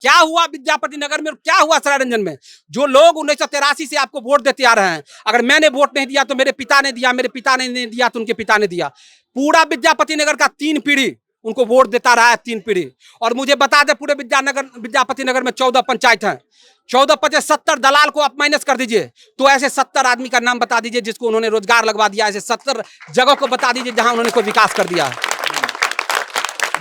क्या हुआ विद्यापति नगर में, क्या हुआ सरायरंजन में? जो लोग 1983 से आपको वोट देते आ रहे हैं, अगर मैंने वोट नहीं दिया तो मेरे पिता ने दिया, मेरे पिता ने नहीं दिया तो उनके पिता ने दिया। पूरा विद्यापति नगर का 3 पीढ़ी उनको वोट देता रहा है, 3 पीढ़ी। और मुझे बता दे, पूरे विद्यापति नगर में 14 पंचायत हैं। 14 पचे 70 दलाल को आप माइनस कर दीजिए, तो ऐसे 70 आदमी का नाम बता दीजिए जिसको उन्होंने रोजगार लगवा दिया। ऐसे 70 जगह को बता दीजिए जहां उन्होंने कोई विकास कर दिया है।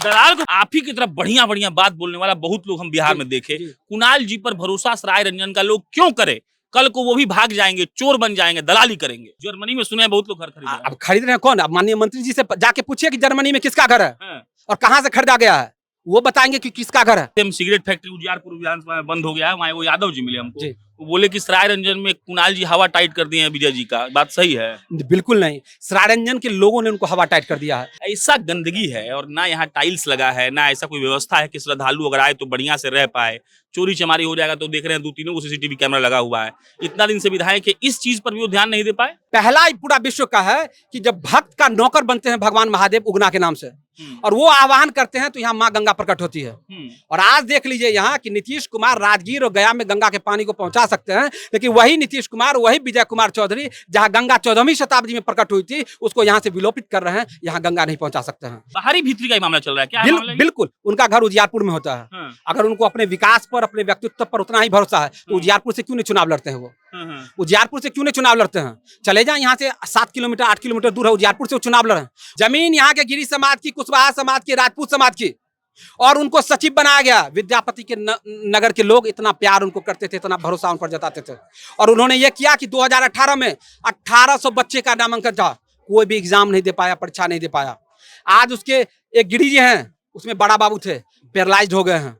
दलाल को आप ही की तरफ बढ़िया बढ़िया बात बोलने वाला बहुत लोग हम बिहार में देखे। कुणाल जी पर भरोसा सरायरंजन का लोग क्यों करे? कल को वो भी भाग जाएंगे, चोर बन जाएंगे, दलाली करेंगे। जर्मनी में सुने बहुत लोग घर खरीद रहे हैं। अब खरीद रहे हैं कौन? अब माननीय मंत्री जी से जाके पूछिए कि जर्मनी में किसका घर है और कहां से खरीदा गया है, वो बताएंगे कि किसका घर है। सिगरेट फैक्ट्री उजियारपुर विधानसभा में बंद हो गया है, वहाँ वो यादव जी मिले हमको, वो बोले कि सरायरंजन में कुणाल जी हवा टाइट कर दिए हैं विजय जी का। बात सही है? बिल्कुल नहीं, सरायरंजन के लोगों ने उनको हवा टाइट कर दिया है। ऐसा गंदगी है और ना यहाँ टाइल्स लगा है, ना ऐसा कोई व्यवस्था है कि श्रद्धालु अगर आए तो बढ़िया से रह पाए। चोरी चमारी हो जाएगा तो देख रहे हैं 2-3 को सीसीटीवी कैमरा लगा हुआ है। इतना दिन से विधायक है, इस चीज पर भी वो ध्यान नहीं दे पाए। पहला ही पूरा विश्व का है कि जब भक्त का नौकर बनते हैं भगवान महादेव उगना के नाम से, और वो आह्वान करते हैं तो यहाँ माँ गंगा प्रकट होती है। और आज देख लीजिए यहाँ कि नीतीश कुमार राजगीर और गया में गंगा के पानी को पहुंचा सकते हैं, लेकिन वही नीतीश कुमार, वही विजय कुमार चौधरी, जहाँ गंगा 14वीं शताब्दी में प्रकट हुई थी, उसको यहाँ से विलोपित कर रहे हैं। यहाँ गंगा नहीं पहुंचा सकते हैं। बाहरी भीतरी का ही मामला चल रहा है क्या? बिल्कुल, उनका घर उजियारपुर में होता है। अगर उनको अपने विकास पर, अपने व्यक्तित्व पर उतना ही भरोसा है तो उजियारपुर से क्यों नहीं चुनाव लड़ते हैं? वो उजियारपुर से क्यों नहीं चुनाव लड़ते हैं? चले जाए यहाँ से 7 किलोमीटर 8 किलोमीटर दूर है, उजियारपुर से वो चुनाव लड़े। जमीन यहाँ के गिरी समाज की, कुशवाहा समाज की, राजपूत समाज की, और उनको सचिव बनाया गया। विद्यापति के नगर के लोग इतना प्यार उनको करते थे, इतना भरोसा उन पर जताते थे। और उन्होंने ये किया कि 2018 में 1800 बच्चे का नामांकन था, कोई भी एग्जाम नहीं दे पाया, परीक्षा नहीं दे पाया। आज उसके एक गिरी जी हैं, उसमें बड़ा बाबू थे, पैरालाइज्ड हो गए हैं।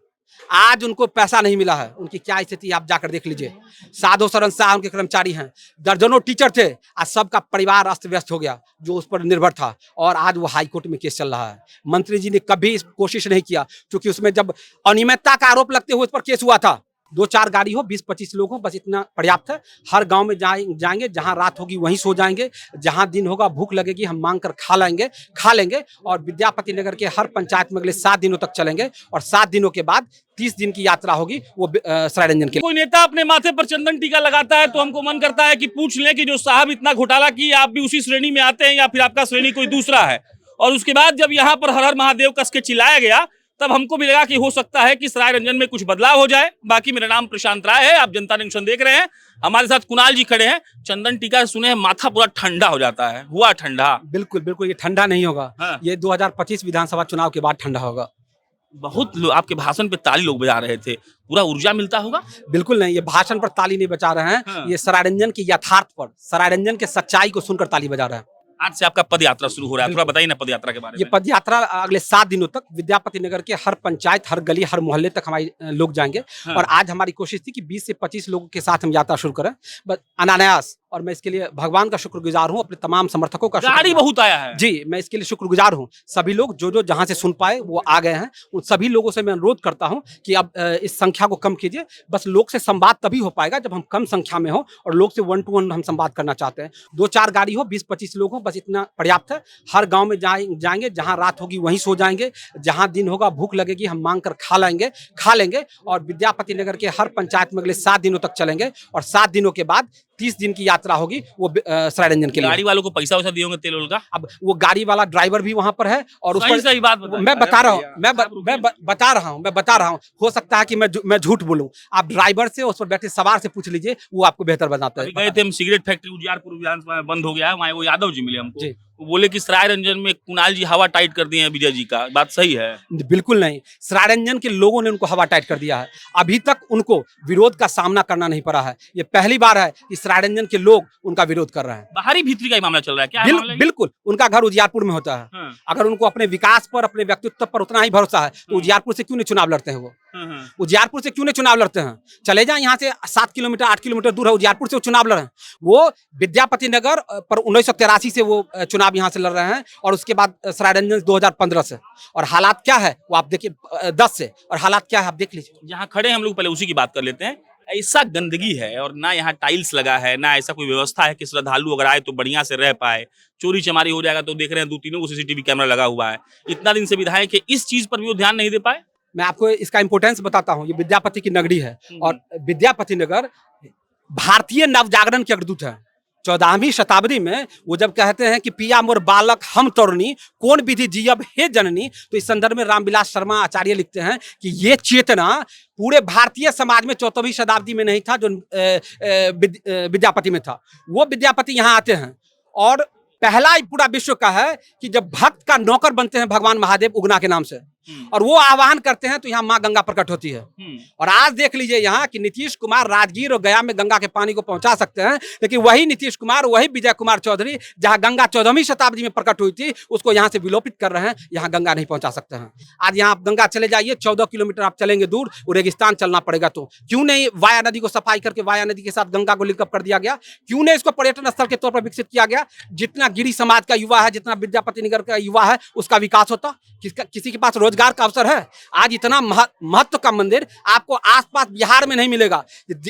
आज उनको पैसा नहीं मिला है। उनकी क्या स्थिति आप जाकर देख लीजिए। साधो सरन शाह उनके कर्मचारी हैं, दर्जनों टीचर थे, आज सबका परिवार अस्त व्यस्त हो गया जो उस पर निर्भर था, और आज वो हाई कोर्ट में केस चल रहा है। मंत्री जी ने कभी कोशिश नहीं किया, क्योंकि उसमें जब अनियमितता का आरोप लगते हुए उस पर केस हुआ था। 2-4 गाड़ी हो, 20-25 लोग हो, बस इतना पर्याप्त है। हर गांव में जाएंगे, जहां रात होगी वहीं सो जाएंगे, जहां दिन होगा भूख लगेगी हम मांग कर खा लेंगे। और विद्यापति नगर के हर पंचायत में अगले 7 दिनों तक चलेंगे, और 7 दिनों के बाद 30 दिन की यात्रा होगी वो सरायरंजन के। कोई नेता अपने माथे पर चंदन टीका लगाता है तो हमको मन करता है कि पूछ लें कि जो साहब इतना घोटाला किए, आप भी उसी श्रेणी में आते हैं या फिर आपका श्रेणी कोई दूसरा है? और उसके बाद जब यहाँ पर हर हर महादेव कस के चिल्लाया गया, तब हमको भी लगा कि हो सकता है कि सरायरंजन में कुछ बदलाव हो जाए। बाकी मेरा नाम प्रशांत राय है, आप जनता जंक्शन देख रहे हैं। हमारे साथ कुणाल जी खड़े हैं। चंदन टीका सुने हैं माथा पूरा ठंडा हो जाता है, हुआ ठंडा? बिल्कुल, ये ठंडा नहीं होगा। ये 2025 विधानसभा चुनाव के बाद ठंडा होगा। बहुत लोग आपके भाषण पे ताली लोग बजा रहे थे, पूरा ऊर्जा मिलता होगा? बिल्कुल नहीं, ये भाषण पर ताली नहीं बजा रहे हैं। ये सरायरंजन के यथार्थ पर, सरायरंजन के सच्चाई को सुनकर ताली बजा रहे हैं। आज से आपका पद यात्रा शुरू हो रहा है, थोड़ा बताइए ना पद यात्रा के बारे में। ये पद यात्रा अगले 7 दिनों तक विद्यापति नगर के हर पंचायत, हर गली, हर मोहल्ले तक हमारे लोग जाएंगे। और आज हमारी कोशिश थी कि 20 से 25 लोगों के साथ हम यात्रा शुरू करें, बस अनायास। और मैं इसके लिए भगवान का शुक्रगुजार हूँ, अपने तमाम समर्थकों का। गाड़ी बहुत आया है जी, मैं इसके लिए शुक्रगुजार हूँ। सभी लोग जो जहाँ से सुन पाए वो आ गए हैं। उन सभी लोगों से मैं अनुरोध करता हूँ कि अब इस संख्या को कम कीजिए। बस लोग से संवाद तभी हो पाएगा जब हम कम संख्या में हो, और लोग से 1 to 1 हम संवाद करना चाहते हैं। 2-4 गाड़ी हो, 20-25 लोग हो, बस इतना पर्याप्त है। हर गांव में जाएंगे, जहां रात होगी वहीं सो जाएंगे, जहां दिन होगा भूख लगेगी हम मांग कर खा लेंगे। और विद्यापति नगर के हर पंचायत में अगले 7 दिनों तक चलेंगे, और 7 दिनों के बाद 30 दिन की यात्रा होगी वो सरायरंजन के लिए। गाड़ी वालों को पैसा वैसा दिए होंगे तेल ओल का? अब वो गाड़ी वाला ड्राइवर भी वहां पर है, और उस पर सही बात मैं बता रहा हूँ, मैं बता रहा हूँ। हो सकता है कि मैं झूठ बोलूं। आप ड्राइवर से, उस पर बैठे सवार से पूछ लीजिए, वो आपको बेहतर बताता है। गए थे हम, सिगरेट फैक्ट्री उजियारपुर विधानसभा में बंद हो गया है, वहाँ वो यादव जी मिले हमको, वो बोले कि सरायरंजन में कुणाल जी हवा टाइट कर दिए हैं विजय जी का। बात सही है? बिल्कुल नहीं, सरायरंजन के लोगों ने उनको हवा टाइट कर दिया है। अभी तक उनको विरोध का सामना करना नहीं पड़ा है। ये पहली बार है कि सरायरंजन के लोग उनका विरोध कर रहे हैं। बाहरी भीतरी का ही मामला चल रहा है क्या? बिल्कुल, उनका घर उजियारपुर में होता है। अगर उनको अपने विकास पर, अपने व्यक्तित्व पर उतना ही भरोसा है तो उजियारपुर से क्यों नहीं चुनाव लड़ते हैं? वो उजियारपुर से क्यों नहीं चुनाव लड़ते हैं? चले जाए यहाँ से 7 किलोमीटर 8 किलोमीटर दूर है, उजियारपुर से वो चुनाव लड़े। वो विद्यापति नगर पर 1983 से वो चुनाव यहाँ से लड़ रहे हैं, और उसके बाद सरायरंजन 2015 से। और हालात क्या है वो आप देखिए, 10 से, और हालात क्या है आप देख लीजिए। जहाँ खड़े हम लोग पहले उसी की बात कर लेते हैं। ऐसा गंदगी है और ना यहाँ टाइल्स लगा है, ना ऐसा कोई व्यवस्था है कि श्रद्धालु अगर आए तो बढ़िया से रह पाए। चोरी चमारी हो जाएगा तो देख रहे हैं 2-3 को सीसीटीवी कैमरा लगा हुआ है। इतना दिन से विधायक है, इस चीज पर भी वो ध्यान नहीं दे पाए। मैं आपको इसका इंपोर्टेंस बताता हूँ। ये विद्यापति की नगरी है और विद्यापति नगर भारतीय नवजागरण के अग्रदूत है। 14वीं शताब्दी में वो जब कहते हैं कि पिया मोर बालक हम तरुणी कौन विधि जियब हे जननी, तो इस संदर्भ में रामविलास शर्मा आचार्य लिखते हैं कि ये चेतना पूरे भारतीय समाज में 14वीं शताब्दी में नहीं था जो विद्यापति में था। वो विद्यापति यहाँ आते हैं और पहला ही पूरा विश्व का है कि जब भक्त का नौकर बनते हैं भगवान महादेव उगना के नाम से और वो आह्वान करते हैं तो यहाँ माँ गंगा प्रकट होती है। और आज देख लीजिए यहाँ कि नीतीश कुमार राजगीर और गया में गंगा के पानी को पहुंचा सकते हैं, लेकिन वही नीतीश कुमार, वही विजय कुमार चौधरी जहाँ गंगा 14वीं शताब्दी में प्रकट हुई थी उसको यहाँ से विलोपित कर रहे हैं, यहाँ गंगा नहीं पहुंचा सकते हैं। आज यहाँ आप गंगा चले जाइए, 14 किलोमीटर आप चलेंगे दूर, वो रेगिस्तान चलना पड़ेगा। तो क्यों नहीं वाया नदी को सफाई करके वाया नदी के साथ गंगा को लिंकअप कर दिया गया? क्यों नहीं इसको पर्यटन स्थल के तौर पर विकसित किया गया? जितना गिरी समाज का युवा है, जितना विद्यापति नगर का युवा है, उसका विकास होता। किसी के पास रोजगार का अवसर है? आज इतना महत्व का मंदिर आपको आसपास बिहार में नहीं मिलेगा।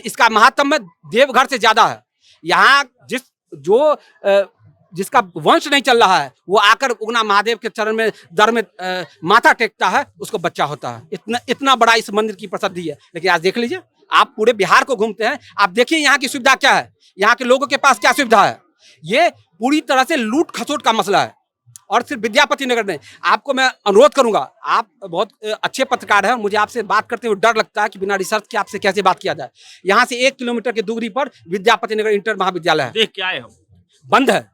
इसका महत्व देवघर से ज्यादा है। यहाँ जिसका वंश नहीं चल रहा है वो आकर उगना महादेव के चरण में दर में माथा टेकता है, उसको बच्चा होता है। इतना बड़ा इस मंदिर की प्रसिद्धि है। लेकिन आज देख लीजिए, आप पूरे बिहार को घूमते हैं, आप देखिए यहाँ की सुविधा क्या है, यहाँ के लोगों के पास क्या सुविधा है। ये पूरी तरह से लूट खसोट का मसला है। और सिर्फ विद्यापति नगर में आपको मैं अनुरोध करूंगा, आप बहुत अच्छे पत्रकार हैं, मुझे आपसे बात करते हुए डर लगता है कि बिना रिसर्च के आपसे कैसे बात किया जाए। यहाँ से 1 किलोमीटर की दूरी पर विद्यापति नगर इंटर महाविद्यालय है। देख क्या है, बंद है।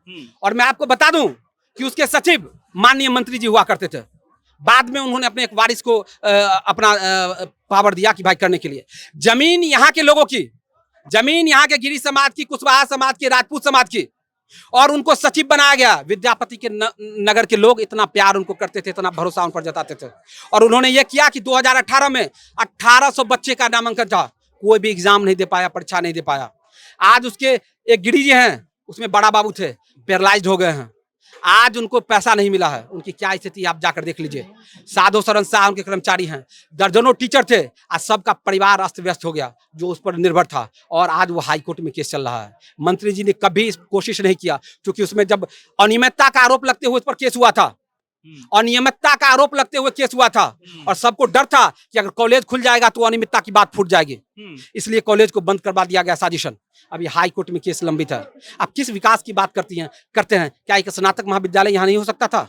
और मैं आपको बता दूं कि उसके सचिव माननीय मंत्री जी हुआ करते थे। बाद में उन्होंने अपने एक वारिस को अपना पावर दिया कि भाई करने के लिए। जमीन यहाँ के लोगों की, जमीन यहाँ के गिरी समाज की, कुशवाहा समाज की, राजपूत समाज की, और उनको सचिव बनाया गया। विद्यापति के नगर के लोग इतना प्यार उनको करते थे, इतना भरोसा उन पर जताते थे। और उन्होंने ये किया कि 2018 में 1800 बच्चे का नामांकन था, कोई भी एग्जाम नहीं दे पाया, परीक्षा नहीं दे पाया। आज उसके एक गिरी जी हैं, उसमें बड़ा बाबू थे, पैरालाइज्ड हो गए हैं। आज उनको पैसा नहीं मिला है। उनकी क्या स्थिति आप जाकर देख लीजिए। साधो शरण शाह उनके कर्मचारी हैं, दर्जनों टीचर थे, आज सबका परिवार अस्त व्यस्त हो गया जो उस पर निर्भर था। और आज वो हाई कोर्ट में केस चल रहा है। मंत्री जी ने कभी कोशिश नहीं किया, क्योंकि उसमें जब अनियमितता का आरोप लगते हुए उस पर केस हुआ था, अनियमितता का आरोप लगते हुए केस हुआ था, और सबको डर था कि अगर कॉलेज खुल जाएगा तो अनियमितता की बात फूट जाएगी, इसलिए कॉलेज को बंद करवा दिया गया साजिशन। अभी हाई कोर्ट में केस लंबित है। आप किस विकास की बात करते हैं? क्या एक स्नातक महाविद्यालय यहाँ नहीं हो सकता था?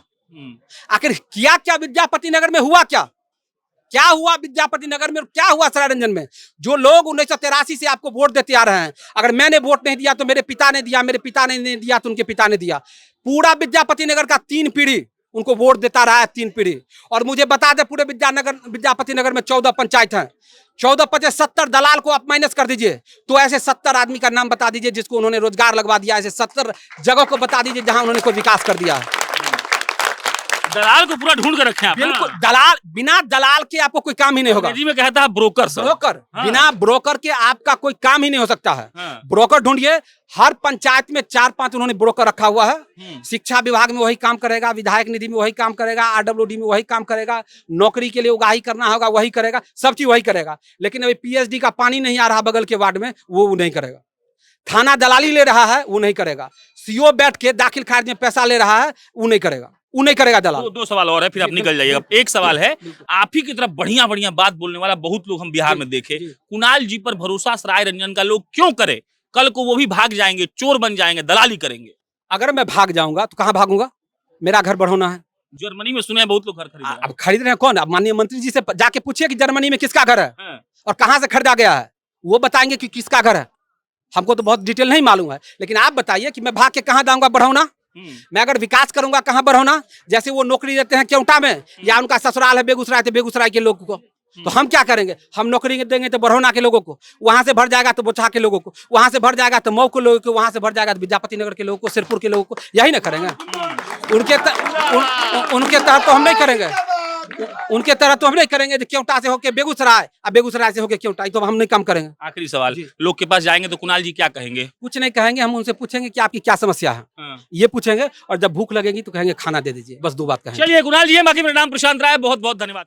आखिर किया क्या विद्यापति नगर में? हुआ क्या हुआ विद्यापति नगर में? क्या हुआ सरायरंजन में? जो लोग 1983 से आपको वोट देते आ रहे हैं, अगर मैंने वोट नहीं दिया तो मेरे पिता ने दिया, मेरे पिता ने नहीं दिया तो उनके पिता ने दिया। पूरा विद्यापति नगर का 3 पीढ़ी उनको वोट देता रहा है, 3 पीढ़ी। और मुझे बता दे, पूरे विद्यापति नगर में 14 पंचायत हैं। 14 पचे 70 दलाल को आप माइनस कर दीजिए तो ऐसे 70 आदमी का नाम बता दीजिए जिसको उन्होंने रोजगार लगवा दिया। ऐसे 70 जगह को बता दीजिए जहां उन्होंने कोई विकास कर दिया है। दलाल को पूरा ढूंढ कर रखे हैं। बिल्कुल, दलाल, बिना दलाल के आपको कोई काम ही नहीं होगा। अंग्रेजी में कहता है ब्रोकर। ब्रोकर, बिना ब्रोकर के आपका कोई काम ही नहीं हो सकता है। ब्रोकर ढूंढिए। हर पंचायत में 4-5 उन्होंने ब्रोकर रखा हुआ है। शिक्षा विभाग में वही काम करेगा, विधायक निधि में वही काम करेगा, आरडब्ल्यूडी में वही काम करेगा, नौकरी के लिए उगाही करना होगा वही करेगा, सब चीज वही करेगा। लेकिन अभी पीएचडी का पानी नहीं आ रहा बगल के वार्ड में, वो नहीं करेगा। थाना दलाली ले रहा है, वो नहीं करेगा। सीओ बैठ के दाखिल खारिज में पैसा ले रहा है, वो नहीं करेगा दलाल। दो सवाल और है, फिर आप निकल जाइएगा। एक सवाल है, आप ही की तरफ बढ़िया बढ़िया बात बोलने वाला बहुत लोग हम बिहार में देखे, कुणाल जी पर भरोसा सरायरंजन का लोग क्यों करे? कल को वो भी भाग जाएंगे, चोर बन जाएंगे, दलाली करेंगे। अगर मैं भाग जाऊंगा तो कहाँ भागूंगा? मेरा घर बढ़ोना है। जर्मनी में सुने हैं बहुत लोग घर खरीद रहे हैं। अब खरीद रहे हैं कौन? अब माननीय मंत्री जी से जाके पूछिए कि जर्मनी में किसका घर है और कहाँ से खरीदा गया है, वो बताएंगे कि किसका घर है। हमको तो बहुत डिटेल नहीं मालूम है, लेकिन आप बताइए कि मैं भाग के कहाँ जाऊंगा? बढ़ौना। मैं अगर विकास करूंगा कहाँ बढ़ौना? जैसे वो नौकरी देते हैं केवटा में, या उनका ससुराल है बेगूसराय, तो बेगूसराय के लोगों को तो हम क्या करेंगे? हम नौकरी देंगे तो बढ़ौना के लोगों को, वहां से भर जाएगा तो बोचहा के लोगों को, वहां से भर जाएगा तो मऊ के लोगों को, वहां से भर जाएगा तो विद्यापति नगर के लोगों को, सिरपुर के लोगों को। यही ना करेंगे? उनके तरह तो हम नहीं करेंगे। उनके तरह तो हम नहीं करेंगे। केवटा से होके बेगूसराय, अब बेगूसराय से होके केवटा, तो हम नहीं काम करेंगे। आखिरी सवाल, लोग के पास जाएंगे तो कुणाल जी क्या कहेंगे? कुछ नहीं कहेंगे। हम उनसे पूछेंगे कि आपकी क्या समस्या है, ये पूछेंगे, और जब भूख लगेगी तो कहेंगे खाना दे दीजिए। बस 2 बात कहेंगे। चलिए, कुणाल जी, बाकी मेरा नाम प्रशांत राय, बहुत बहुत धन्यवाद।